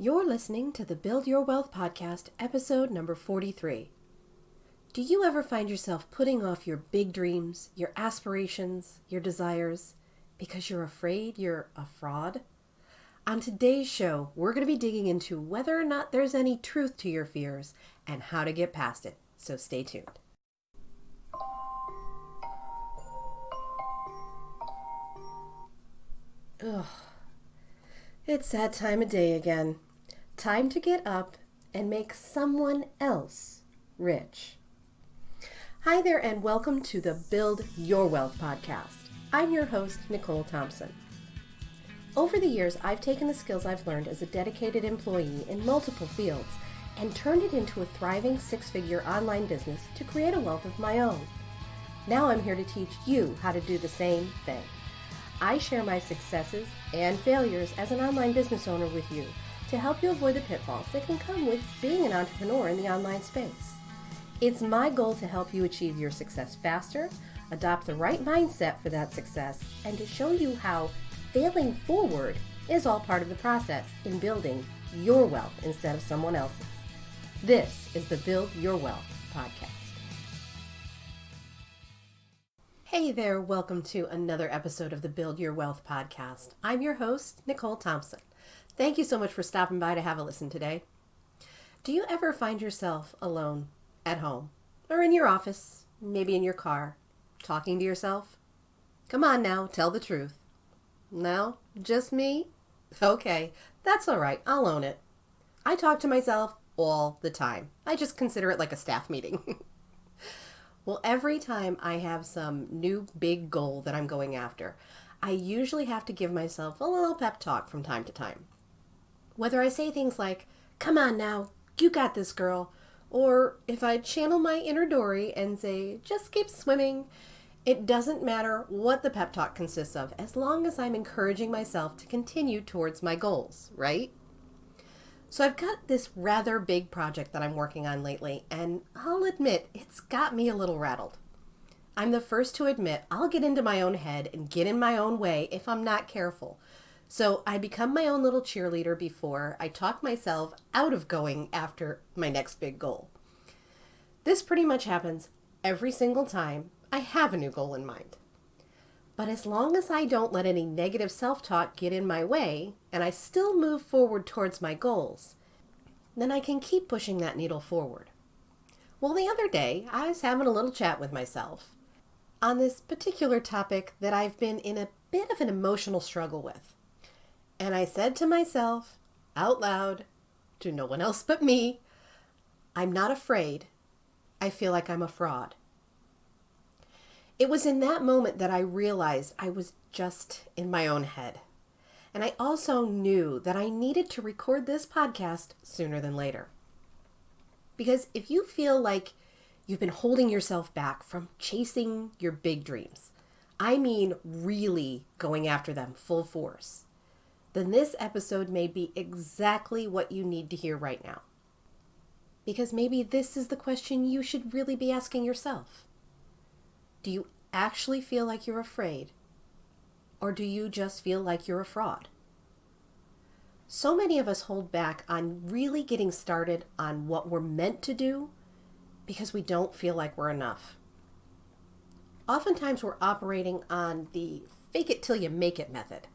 You're listening to the Build Your Wealth podcast, episode number 43. Do you ever find yourself putting off your big dreams, your aspirations, your desires, because you're afraid you're a fraud? On today's show, we're going to be digging into whether or not there's any truth to your fears and how to get past it, so stay tuned. Ugh. It's that time of day again. Time to get up and make someone else rich. Hi there and welcome to the Build Your Wealth podcast. I'm your host, Nicole Thompson. Over the years, I've taken the skills I've learned as a dedicated employee in multiple fields and turned it into a thriving six-figure online business to create a wealth of my own. Now I'm here to teach you how to do the same thing. I share my successes and failures as an online business owner with you to help you avoid the pitfalls that can come with being an entrepreneur in the online space. It's my goal to help you achieve your success faster, adopt the right mindset for that success, and to show you how failing forward is all part of the process in building your wealth instead of someone else's. This is the Build Your Wealth podcast. Hey there, welcome to another episode of the Build Your Wealth podcast. I'm your host, Nicole Thompson. Thank you so much for stopping by to have a listen today. Do you ever find yourself alone at home or in your office, maybe in your car, talking to yourself? Come on now, tell the truth. No, just me? Okay, that's all right, I'll own it. I talk to myself all the time. I just consider it like a staff meeting. Well, every time I have some new big goal that I'm going after, I usually have to give myself a little pep talk from time to time. Whether I say things like, "Come on now, you got this, girl," or if I channel my inner Dory and say, "Just keep swimming," it doesn't matter what the pep talk consists of, as long as I'm encouraging myself to continue towards my goals, right? So I've got this rather big project that I'm working on lately, and I'll admit it's got me a little rattled. I'm the first to admit I'll get into my own head and get in my own way if I'm not careful. So I become my own little cheerleader before I talk myself out of going after my next big goal. This pretty much happens every single time I have a new goal in mind. But as long as I don't let any negative self-talk get in my way and I still move forward towards my goals, then I can keep pushing that needle forward. Well, the other day, I was having a little chat with myself on this particular topic that I've been in a bit of an emotional struggle with. And I said to myself, out loud, to no one else but me, I'm not afraid. I feel like I'm a fraud. It was in that moment that I realized I was just in my own head. And I also knew that I needed to record this podcast sooner than later. Because if you feel like you've been holding yourself back from chasing your big dreams, I mean really going after them full force, then this episode may be exactly what you need to hear right now. Because maybe this is the question you should really be asking yourself. Do you actually feel like you're afraid? Or do you just feel like you're a fraud? So many of us hold back on really getting started on what we're meant to do because we don't feel like we're enough. Oftentimes we're operating on the fake it till you make it method.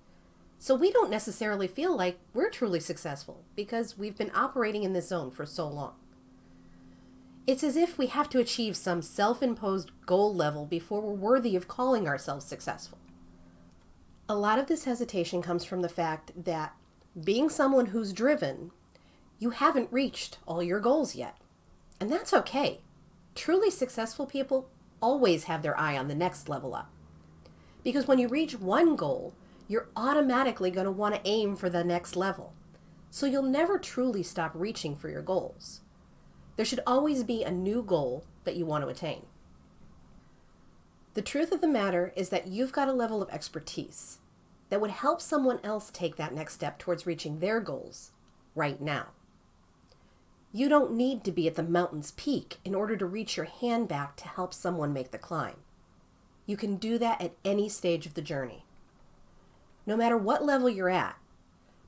So we don't necessarily feel like we're truly successful because we've been operating in this zone for so long. It's as if we have to achieve some self-imposed goal level before we're worthy of calling ourselves successful. A lot of this hesitation comes from the fact that being someone who's driven, you haven't reached all your goals yet. And that's okay. Truly successful people always have their eye on the next level up. Because when you reach one goal, you're automatically going to want to aim for the next level. So you'll never truly stop reaching for your goals. There should always be a new goal that you want to attain. The truth of the matter is that you've got a level of expertise that would help someone else take that next step towards reaching their goals right now. You don't need to be at the mountain's peak in order to reach your hand back to help someone make the climb. You can do that at any stage of the journey. No matter what level you're at,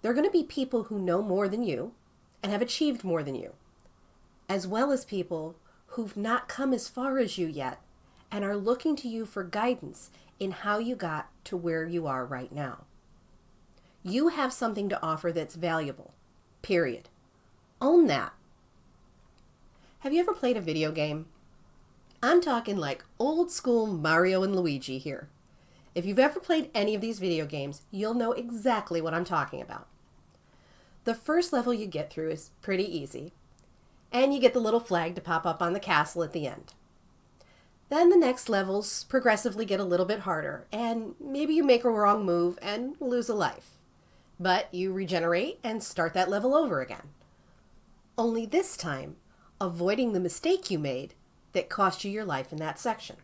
There are going to be people who know more than you and have achieved more than you, as well as people who've not come as far as you yet and are looking to you for guidance in how you got to where you are right now. You have something to offer that's valuable, period. Own that. Have you ever played a video game? I'm talking like old school Mario and Luigi here. If you've ever played any of these video games, you'll know exactly what I'm talking about. The first level you get through is pretty easy, and you get the little flag to pop up on the castle at the end. Then the next levels progressively get a little bit harder, and maybe you make a wrong move and lose a life. But you regenerate and start that level over again. Only this time, avoiding the mistake you made that cost you your life in that section.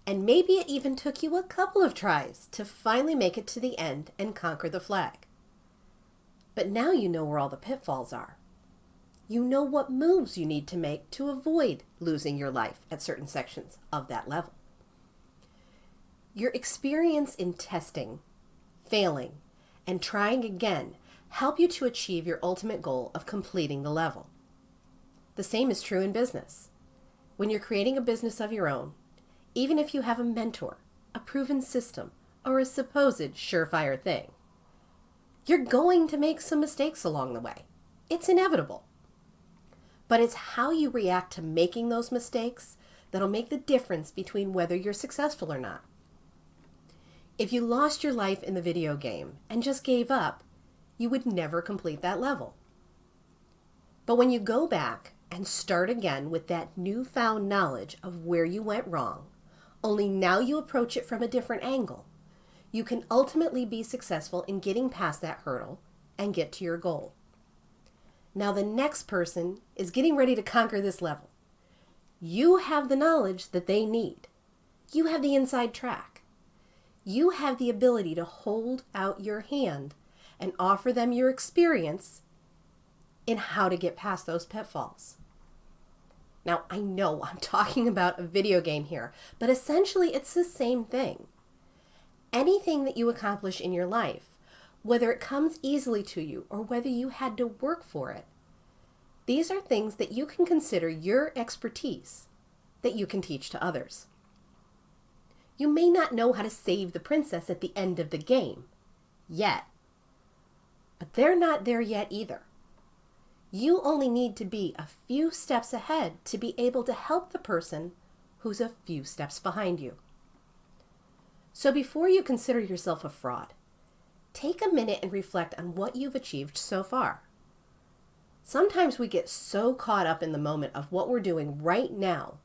And maybe it even took you a couple of tries to finally make it to the end and conquer the flag. But now you know where all the pitfalls are. You know what moves you need to make to avoid losing your life at certain sections of that level. Your experience in testing, failing, and trying again help you to achieve your ultimate goal of completing the level. The same is true in business. When you're creating a business of your own, even if you have a mentor, a proven system, or a supposed surefire thing, you're going to make some mistakes along the way. It's inevitable. But it's how you react to making those mistakes that'll make the difference between whether you're successful or not. If you lost your life in the video game and just gave up, you would never complete that level. But when you go back and start again with that newfound knowledge of where you went wrong, only now you approach it from a different angle, you can ultimately be successful in getting past that hurdle and get to your goal. Now the next person is getting ready to conquer this level. You have the knowledge that they need. You have the inside track. You have the ability to hold out your hand and offer them your experience in how to get past those pitfalls. Now, I know I'm talking about a video game here, but essentially it's the same thing. Anything that you accomplish in your life, whether it comes easily to you or whether you had to work for it, these are things that you can consider your expertise that you can teach to others. You may not know how to save the princess at the end of the game yet, but they're not there yet either. You only need to be a few steps ahead to be able to help the person who's a few steps behind you. So before you consider yourself a fraud, take a minute and reflect on what you've achieved so far. Sometimes we get so caught up in the moment of what we're doing right now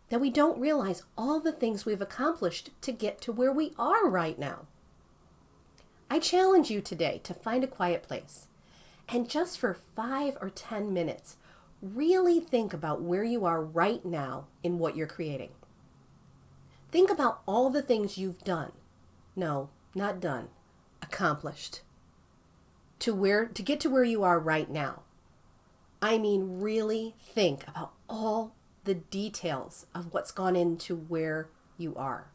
that we don't realize all the things we've accomplished to get to where we are right now. I challenge you today to find a quiet place and just for 5 or 10 minutes, really think about where you are right now in what you're creating. Think about all the things you've done. No, not done. Accomplished. To get to where you are right now. I mean, really think about all the details of what's gone into where you are.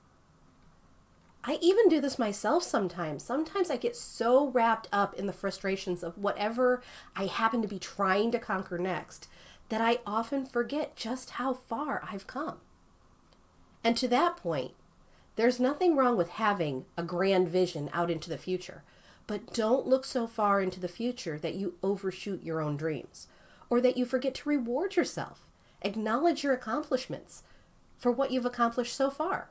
I even do this myself sometimes. Sometimes I get so wrapped up in the frustrations of whatever I happen to be trying to conquer next that I often forget just how far I've come. And to that point, there's nothing wrong with having a grand vision out into the future, but don't look so far into the future that you overshoot your own dreams, or that you forget to reward yourself. Acknowledge your accomplishments for what you've accomplished so far.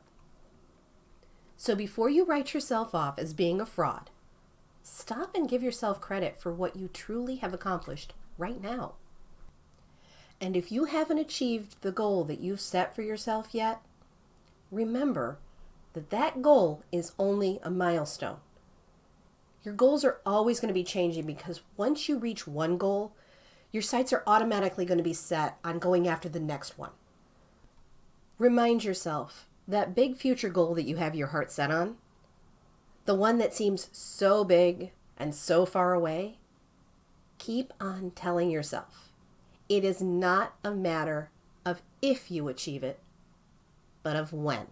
So before you write yourself off as being a fraud, stop and give yourself credit for what you truly have accomplished right now. And if you haven't achieved the goal that you've set for yourself yet, remember that that goal is only a milestone. Your goals are always going to be changing because once you reach one goal, your sights are automatically going to be set on going after the next one. Remind yourself that big future goal that you have your heart set on, the one that seems so big and so far away, keep on telling yourself it is not a matter of if you achieve it, but of when.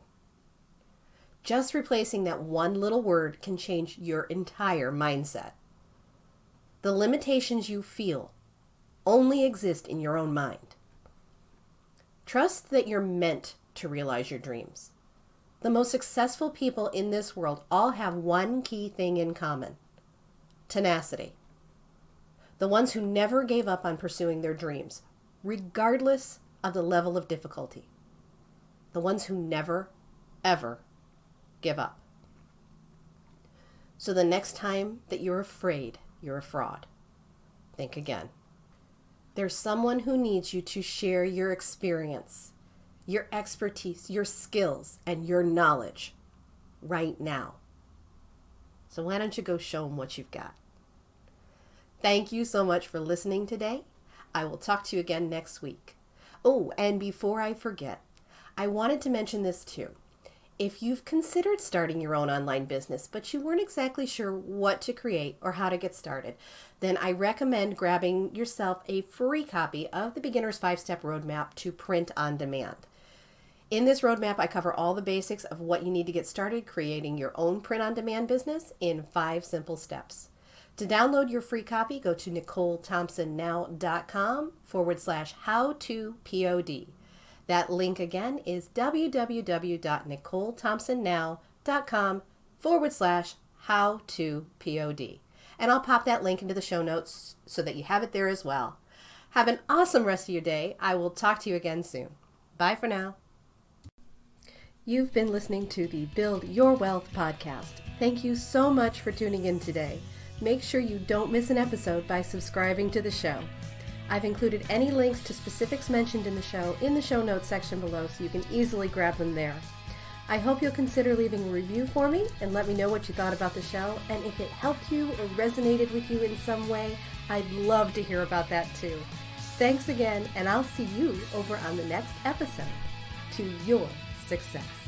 Just replacing that one little word can change your entire mindset. The limitations you feel only exist in your own mind. Trust that you're meant to realize your dreams. The most successful people in this world all have one key thing in common: tenacity. The ones who never gave up on pursuing their dreams, regardless of the level of difficulty. The ones who never, ever give up. So the next time that you're afraid you're a fraud, think again. There's someone who needs you to share your experience, your expertise, your skills, and your knowledge right now. So why don't you go show them what you've got? Thank you so much for listening today. I will talk to you again next week. Oh, and before I forget, I wanted to mention this too. If you've considered starting your own online business, but you weren't exactly sure what to create or how to get started, then I recommend grabbing yourself a free copy of the Beginner's 5-Step Roadmap to Print on Demand. In this roadmap, I cover all the basics of what you need to get started creating your own print-on-demand business in 5 simple steps. To download your free copy, go to NicoleThompsonNow.com/howtopod. That link again is www.NicoleThompsonNow.com/howtopod. And I'll pop that link into the show notes so that you have it there as well. Have an awesome rest of your day. I will talk to you again soon. Bye for now. You've been listening to the Build Your Wealth podcast. Thank you so much for tuning in today. Make sure you don't miss an episode by subscribing to the show. I've included any links to specifics mentioned in the show notes section below so you can easily grab them there. I hope you'll consider leaving a review for me and let me know what you thought about the show, and if it helped you or resonated with you in some way, I'd love to hear about that too. Thanks again, and I'll see you over on the next episode to your success.